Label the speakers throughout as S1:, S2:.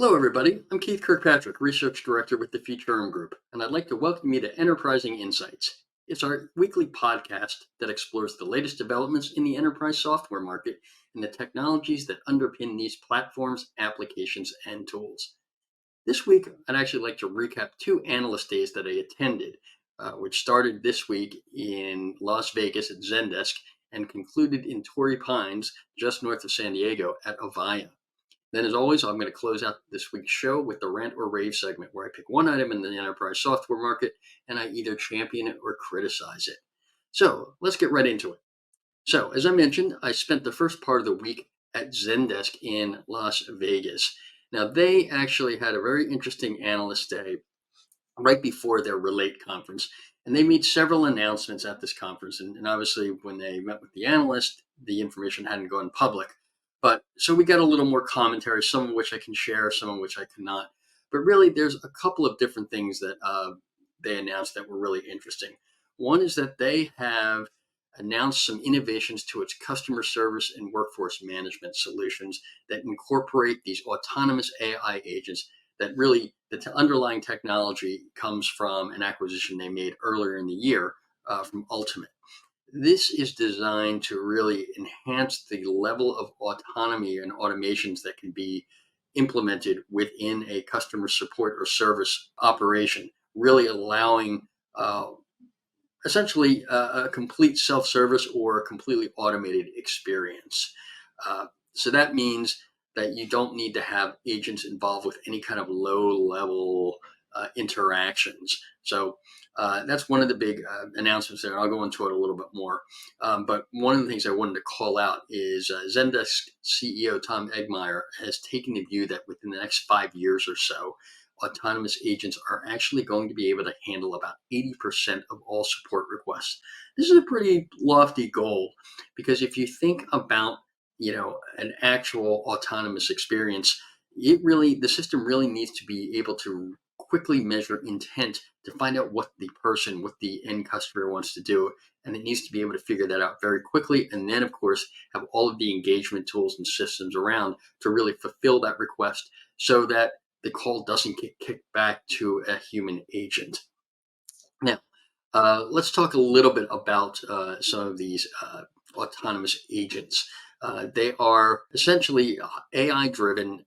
S1: Hello, everybody. I'm Keith Kirkpatrick, Research Director with the Futurum Group, and I'd like to welcome you to Enterprising Insights. It's our weekly podcast that explores the latest developments in the enterprise software market and the technologies that underpin these platforms, applications, and tools. This week, I'd actually like to recap two analyst days that I attended, which started this week in Las Vegas at Zendesk and concluded in Torrey Pines, just north of San Diego, at Avaya. Then, as always, I'm going to close out this week's show with the rant or rave segment where I pick one item in the enterprise software market and I either champion it or criticize it. So let's get right into it. So, as I mentioned, I spent the first part of the week at Zendesk in Las Vegas. Now, they actually had a very interesting analyst day right before their Relate conference, and they made several announcements at this conference. And obviously, when they met with the analyst, the information hadn't gone public. But so we got a little more commentary, some of which I can share, some of which I cannot. But really, there's a couple of different things that they announced that were really interesting. One is that they have announced some innovations to its customer service and workforce management solutions that incorporate these autonomous AI agents that really the underlying technology comes from an acquisition they made earlier in the year from Ultimate. This is designed to really enhance the level of autonomy and automations that can be implemented within a customer support or service operation, really allowing essentially a complete self-service or a completely automated experience. So that means that you don't need to have agents involved with any kind of low-level interactions. So that's one of the big announcements there. I'll go into it a little bit more. But one of the things I wanted to call out is Zendesk CEO Tom Egmeyer has taken the view that within the next 5 years or so, autonomous agents are actually going to be able to handle about 80% of all support requests. This is a pretty lofty goal because if you think about, an actual autonomous experience, the system really needs to be able to quickly measure intent to find out what the end customer wants to do. And it needs to be able to figure that out very quickly. And then, of course, have all of the engagement tools and systems around to really fulfill that request so that the call doesn't get kicked back to a human agent. Now, let's talk a little bit about some of these autonomous agents. They are essentially AI-driven,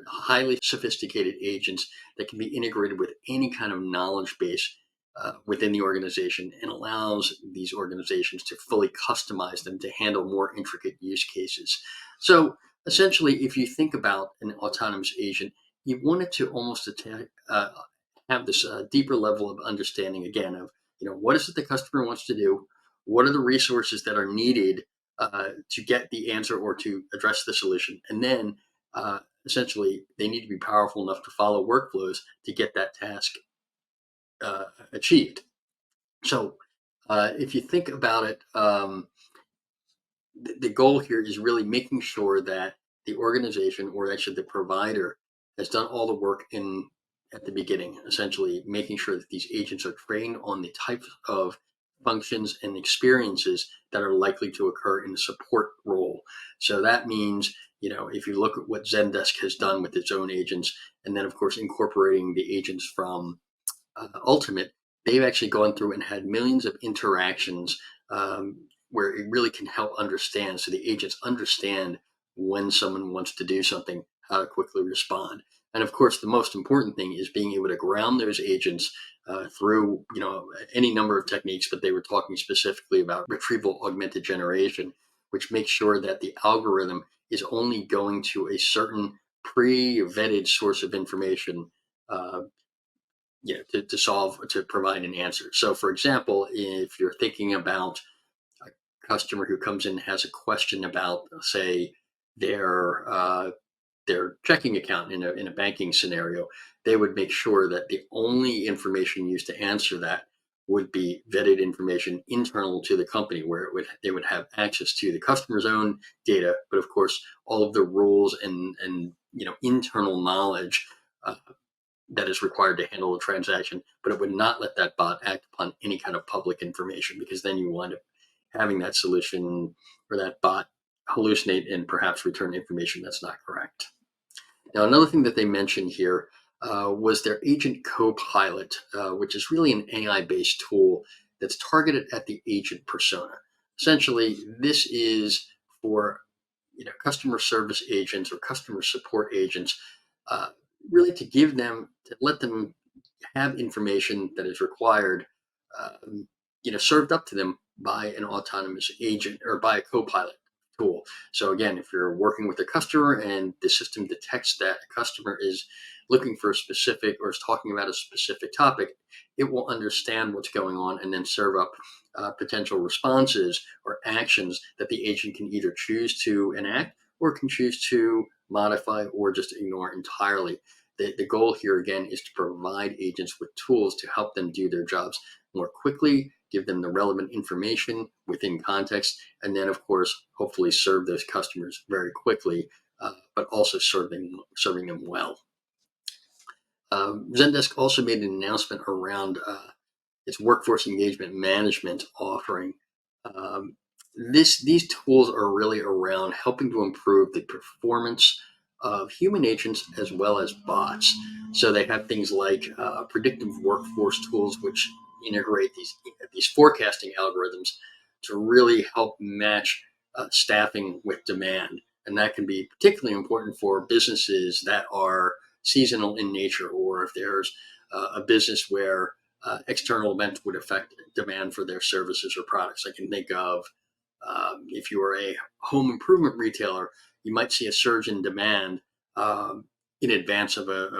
S1: highly sophisticated agents that can be integrated with any kind of knowledge base within the organization and allows these organizations to fully customize them to handle more intricate use cases. So essentially, if you think about an autonomous agent, you want it to almost have this deeper level of understanding again of what is it the customer wants to do, what are the resources that are needed to get the answer or to address the solution, and then essentially they need to be powerful enough to follow workflows to get that task achieved. So if you think about it, the goal here is really making sure that the organization, or actually the provider, has done all the work at the beginning, essentially making sure that these agents are trained on the types of functions and experiences that are likely to occur in a support role. So that means, if you look at what Zendesk has done with its own agents, and then of course incorporating the agents from Ultimate, they've actually gone through and had millions of interactions where it really can help understand. So the agents understand when someone wants to do something, how to quickly respond. And of course, the most important thing is being able to ground those agents through, any number of techniques, but they were talking specifically about retrieval augmented generation, which makes sure that the algorithm is only going to a certain pre-vetted source of information to provide an answer. So for example, if you're thinking about a customer who comes in and has a question about, say, their checking account in a banking scenario, they would make sure that the only information used to answer that would be vetted information internal to the company, where they would have access to the customer's own data, but of course all of the rules and internal knowledge that is required to handle a transaction, but it would not let that bot act upon any kind of public information, because then you wind up having that solution or that bot hallucinate and perhaps return information that's not correct. Now, another thing that they mentioned here was their Agent Copilot, which is really an AI-based tool that's targeted at the agent persona. Essentially, this is for customer service agents or customer support agents, uh, really to let them have information that is required, served up to them by an autonomous agent or by a copilot tool. So again, if you're working with a customer and the system detects that a customer is looking for a specific or is talking about a specific topic, it will understand what's going on and then serve up potential responses or actions that the agent can either choose to enact or can choose to modify or just ignore entirely. The goal here again is to provide agents with tools to help them do their jobs more quickly, give them the relevant information within context, and then, of course, hopefully serve those customers very quickly, but also serving them well. Zendesk also made an announcement around its workforce engagement management offering. Um, these tools are really around helping to improve the performance of human agents as well as bots. So they have things like predictive workforce tools, which integrate these forecasting algorithms to really help match staffing with demand, and that can be particularly important for businesses that are seasonal in nature, or if there's a business where external events would affect demand for their services or products. I can think of if you are a home improvement retailer, you might see a surge in demand in advance of a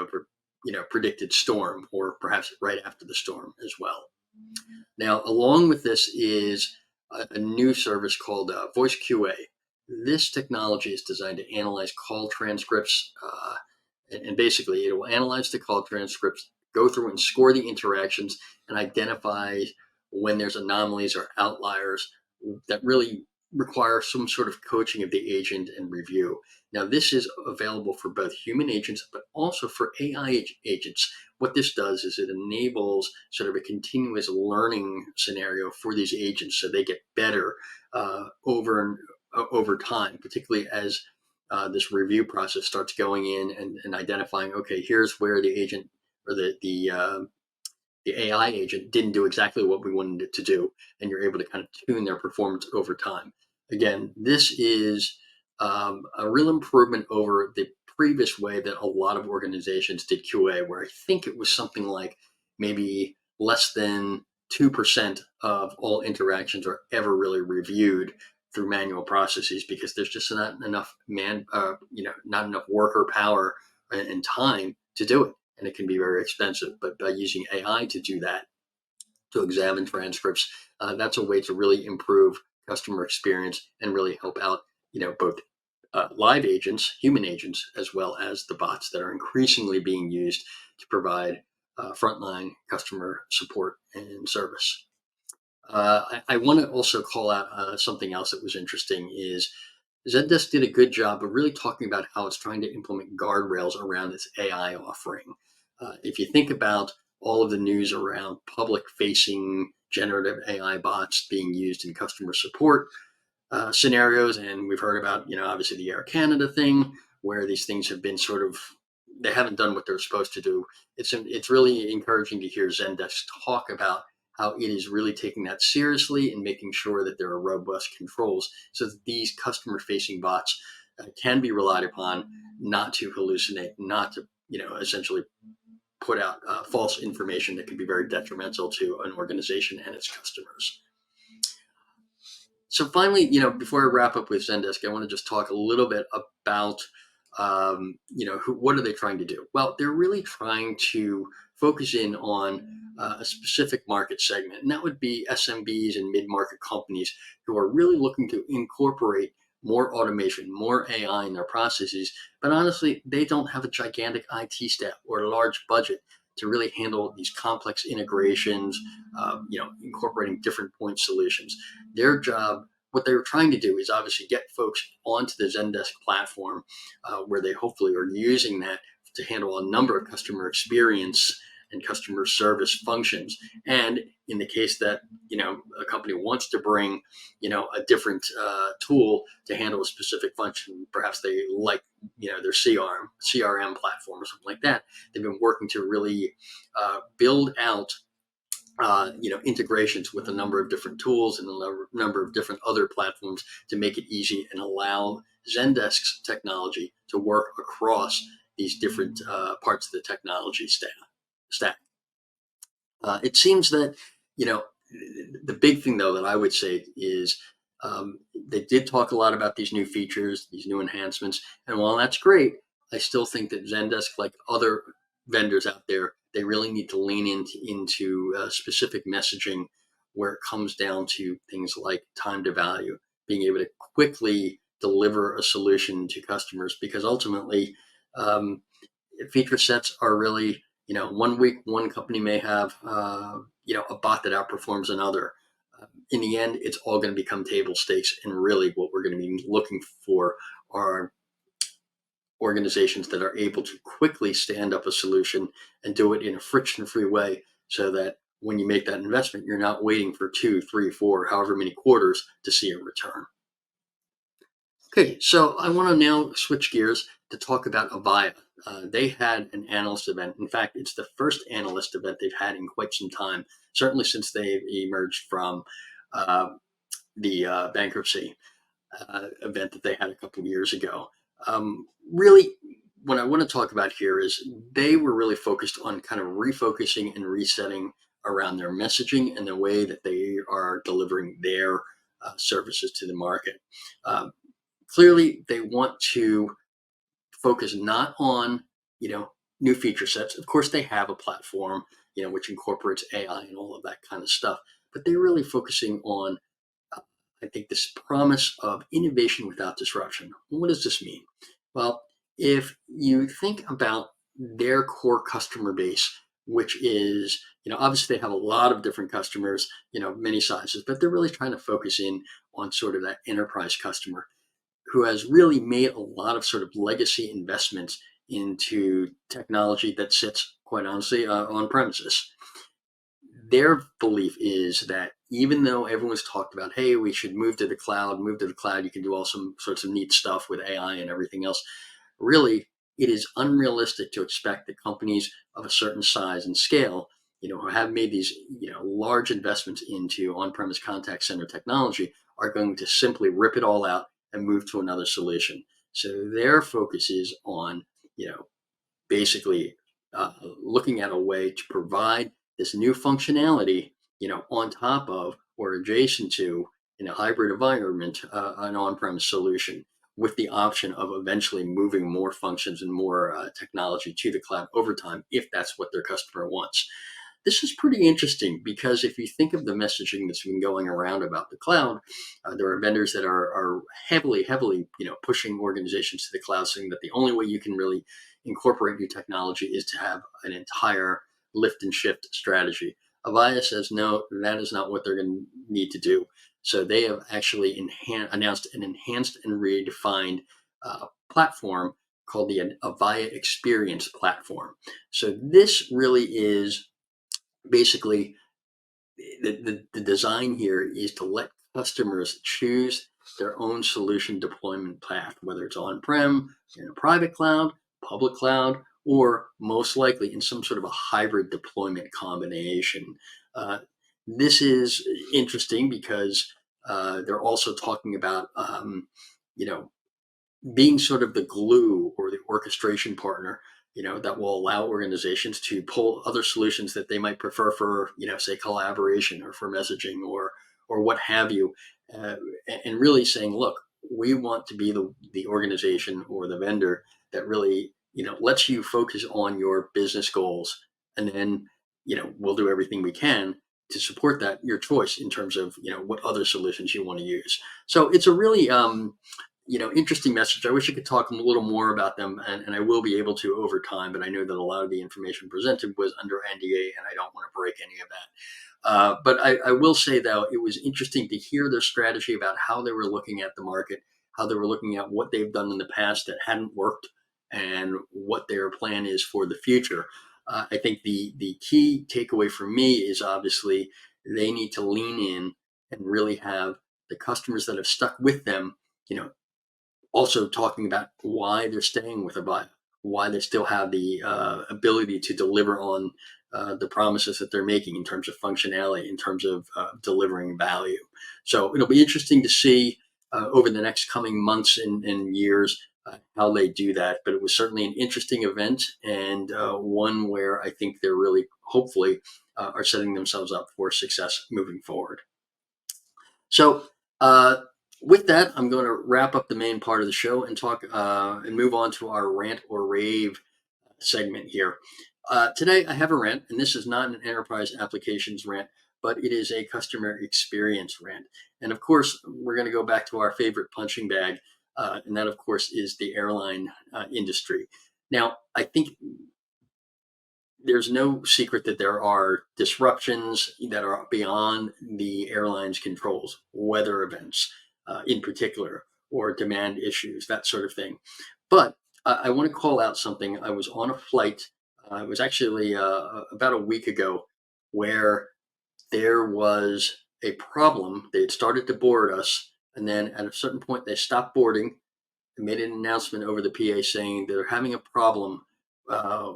S1: predicted storm, or perhaps right after the storm as well. Now, along with this is a new service called Voice QA. This technology is designed to analyze call transcripts, and basically it will analyze the call transcripts, go through and score the interactions, and identify when there's anomalies or outliers that really require some sort of coaching of the agent and review. Now, this is available for both human agents, but also for AI agents. What this does is it enables sort of a continuous learning scenario for these agents so they get better over time, particularly as this review process starts going in and identifying, okay, here's where the agent or the AI agent didn't do exactly what we wanted it to do, and you're able to kind of tune their performance over time. Again, this is a real improvement over the previous way that a lot of organizations did QA, where I think it was something like maybe less than 2% of all interactions are ever really reviewed through manual processes, because there's just not enough not enough worker power and time to do it, and it can be very expensive. But by using AI to do that, to examine transcripts, that's a way to really improve customer experience and really help out, both live agents, human agents, as well as the bots that are increasingly being used to provide frontline customer support and service. I want to also call out something else that was interesting is Zendesk did a good job of really talking about how it's trying to implement guardrails around its AI offering. If you think about all of the news around public facing generative AI bots being used in customer support scenarios, and we've heard about, obviously the Air Canada thing, where these things have been sort of, they haven't done what they're supposed to do. It's really encouraging to hear Zendesk talk about how it is really taking that seriously and making sure that there are robust controls so that these customer facing bots can be relied upon not to hallucinate, not to, essentially put out false information that can be very detrimental to an organization and its customers. So finally, before I wrap up with Zendesk, I want to just talk a little bit about, what are they trying to do? Well, they're really trying to focus in on a specific market segment, and that would be SMBs and mid-market companies who are really looking to incorporate more automation, more AI in their processes. But honestly, they don't have a gigantic IT staff or a large budget to really handle these complex integrations, incorporating different point solutions. Their job, what they're trying to do is obviously get folks onto the Zendesk platform, where they hopefully are using that to handle a number of customer experience and customer service functions. And in the case that a company wants to bring a different tool to handle a specific function, perhaps they like their CRM platform or something like that. They've been working to really build out integrations with a number of different tools and a number of different other platforms to make it easy and allow Zendesk's technology to work across these different parts of the technology stack. It seems that, the big thing though that I would say is they did talk a lot about these new features, these new enhancements, and while that's great, I still think that Zendesk, like other vendors out there, they really need to lean into specific messaging where it comes down to things like time to value, being able to quickly deliver a solution to customers, because ultimately feature sets are really, 1 week one company may have a bot that outperforms another. In the end, it's all going to become table stakes, and really what we're going to be looking for are organizations that are able to quickly stand up a solution and do it in a friction-free way, so that when you make that investment, you're not waiting for 2, 3, 4, however many quarters to see a return. Okay, so I want to now switch gears to talk about Avaya. They had an analyst event. In fact, it's the first analyst event they've had in quite some time, certainly since they've emerged from the bankruptcy event that they had a couple of years ago. Really, what I want to talk about here is they were really focused on kind of refocusing and resetting around their messaging and the way that they are delivering their services to the market. Clearly, they want to focus not on, new feature sets. Of course, they have a platform, which incorporates AI and all of that kind of stuff, but they're really focusing on, I think, this promise of innovation without disruption. What does this mean? Well, if you think about their core customer base, which is, obviously they have a lot of different customers, many sizes, but they're really trying to focus in on sort of that enterprise customer who has really made a lot of sort of legacy investments into technology that sits, quite honestly, on premises. Their belief is that even though everyone's talked about, hey, we should move to the cloud, you can do all some sorts of neat stuff with AI and everything else, really, it is unrealistic to expect that companies of a certain size and scale, who have made these, large investments into on-premise contact center technology, are going to simply rip it all out and move to another solution. So their focus is on, basically looking at a way to provide this new functionality, on top of or adjacent to, in a hybrid environment, an on-premise solution, with the option of eventually moving more functions and more technology to the cloud over time, if that's what their customer wants. This is pretty interesting because if you think of the messaging that's been going around about the cloud, there are vendors that are heavily, pushing organizations to the cloud, saying that the only way you can really incorporate new technology is to have an entire lift and shift strategy. Avaya says no, that is not what they're going to need to do. So they have actually announced an enhanced and redefined platform called the Avaya Experience Platform. So this really is basically the design here is to let customers choose their own solution deployment path, whether it's on-prem, in a private cloud, public cloud, or most likely in some sort of a hybrid deployment combination. This is interesting because they're also talking about, being sort of the glue or the orchestration partner, that will allow organizations to pull other solutions that they might prefer for, say collaboration or for messaging or what have you, and really saying, look, we want to be the organization or the vendor that really, lets you focus on your business goals, and then, we'll do everything we can to support that, your choice in terms of, what other solutions you want to use. So it's a really interesting message. I wish I could talk a little more about them, and I will be able to over time, but I know that a lot of the information presented was under NDA, and I don't want to break any of that. But I will say, though, it was interesting to hear their strategy about how they were looking at the market, how they were looking at what they've done in the past that hadn't worked, and what their plan is for the future. I think the key takeaway for me is obviously they need to lean in and really have the customers that have stuck with them, you know, also talking about why they're staying with Avaya, why they still have the ability to deliver on the promises that they're making in terms of functionality, in terms of delivering value. So it'll be interesting to see over the next coming months and years how they do that. But it was certainly an interesting event, and one where I think they're really, hopefully, are setting themselves up for success moving forward. So, with that, I'm going to wrap up the main part of the show and talk and move on to our rant or rave segment here. Today, I have a rant, and this is not an enterprise applications rant, but it is a customer experience rant. And of course, we're going to go back to our favorite punching bag, and that, of course, is the airline industry. Now, I think there's no secret that there are disruptions that are beyond the airline's controls, weather events in particular, or demand issues, that sort of thing. But I want to call out something. I was on a flight, it was actually about a week ago, where there was a problem. They had started to board us, and then at a certain point, they stopped boarding and made an announcement over the PA saying they're having a problem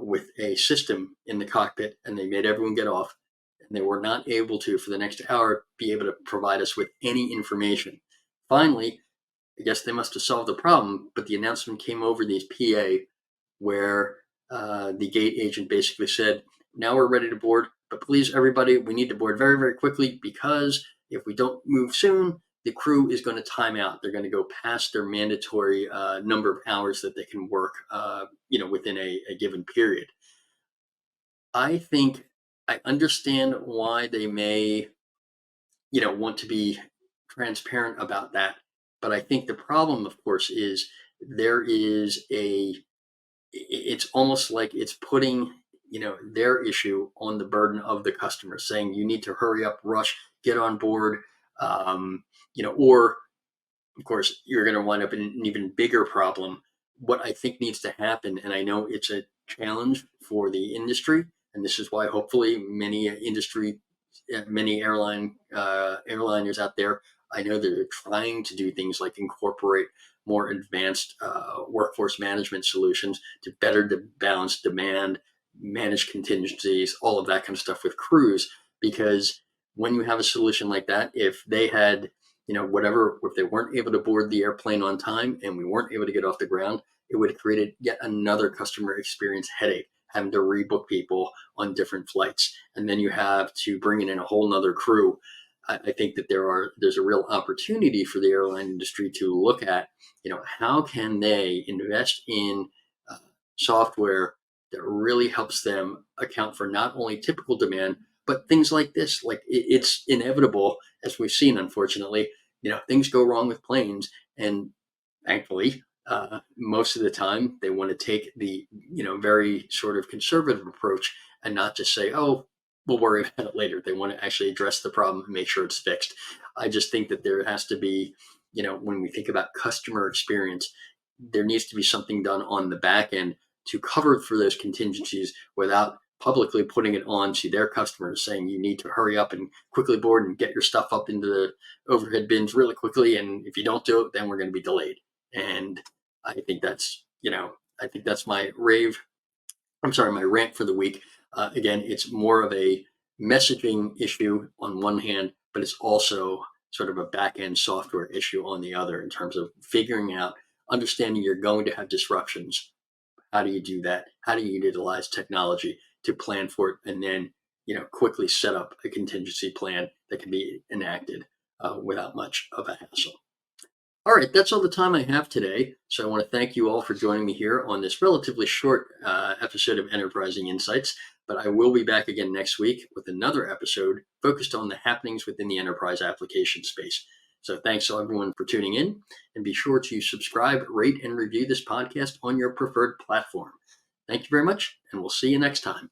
S1: with a system in the cockpit, and they made everyone get off. And they were not able to, for the next hour, be able to provide us with any information. Finally, I guess they must have solved the problem, but the announcement came over these PA where the gate agent basically said, now we're ready to board, but please, everybody, we need to board very, very quickly, because if we don't move soon, the crew is going to time out. They're going to go past their mandatory number of hours that they can work, within a given period. I think I understand why they may, want to be transparent about that. But I think the problem, of course, is there is it's almost like it's putting, their issue on the burden of the customer, saying you need to hurry up, rush, get on board, or of course, you're going to wind up in an even bigger problem. What I think needs to happen, and I know it's a challenge for the industry, and this is why hopefully many airliners out there, I know they're trying to do things like incorporate more advanced workforce management solutions to better balance demand, manage contingencies, all of that kind of stuff with crews. Because when you have a solution like that, if they had whatever, if they weren't able to board the airplane on time and we weren't able to get off the ground, it would have created yet another customer experience headache, having to rebook people on different flights. And then you have to bring in a whole nother crew. I think that there's a real opportunity for the airline industry to look at, how can they invest in software that really helps them account for not only typical demand, but things like this. Like it's inevitable, as we've seen, unfortunately, things go wrong with planes, and thankfully, most of the time they want to take the very sort of conservative approach and not just say, oh, we'll worry about it later. They want to actually address the problem and make sure it's fixed. I just think that there has to be, when we think about customer experience, there needs to be something done on the back end to cover for those contingencies without publicly putting it on to their customers, saying you need to hurry up and quickly board and get your stuff up into the overhead bins really quickly. And if you don't do it, then we're going to be delayed. And I think that's my my rant for the week. Again, it's more of a messaging issue on one hand, but it's also sort of a back end software issue on the other, in terms of figuring out, understanding you're going to have disruptions. How do you do that? How do you utilize technology to plan for it, and then quickly set up a contingency plan that can be enacted without much of a hassle? All right, that's all the time I have today. So I want to thank you all for joining me here on this relatively short episode of Enterprising Insights. But I will be back again next week with another episode focused on the happenings within the enterprise application space. So thanks to everyone for tuning in, and be sure to subscribe, rate, and review this podcast on your preferred platform. Thank you very much, and we'll see you next time.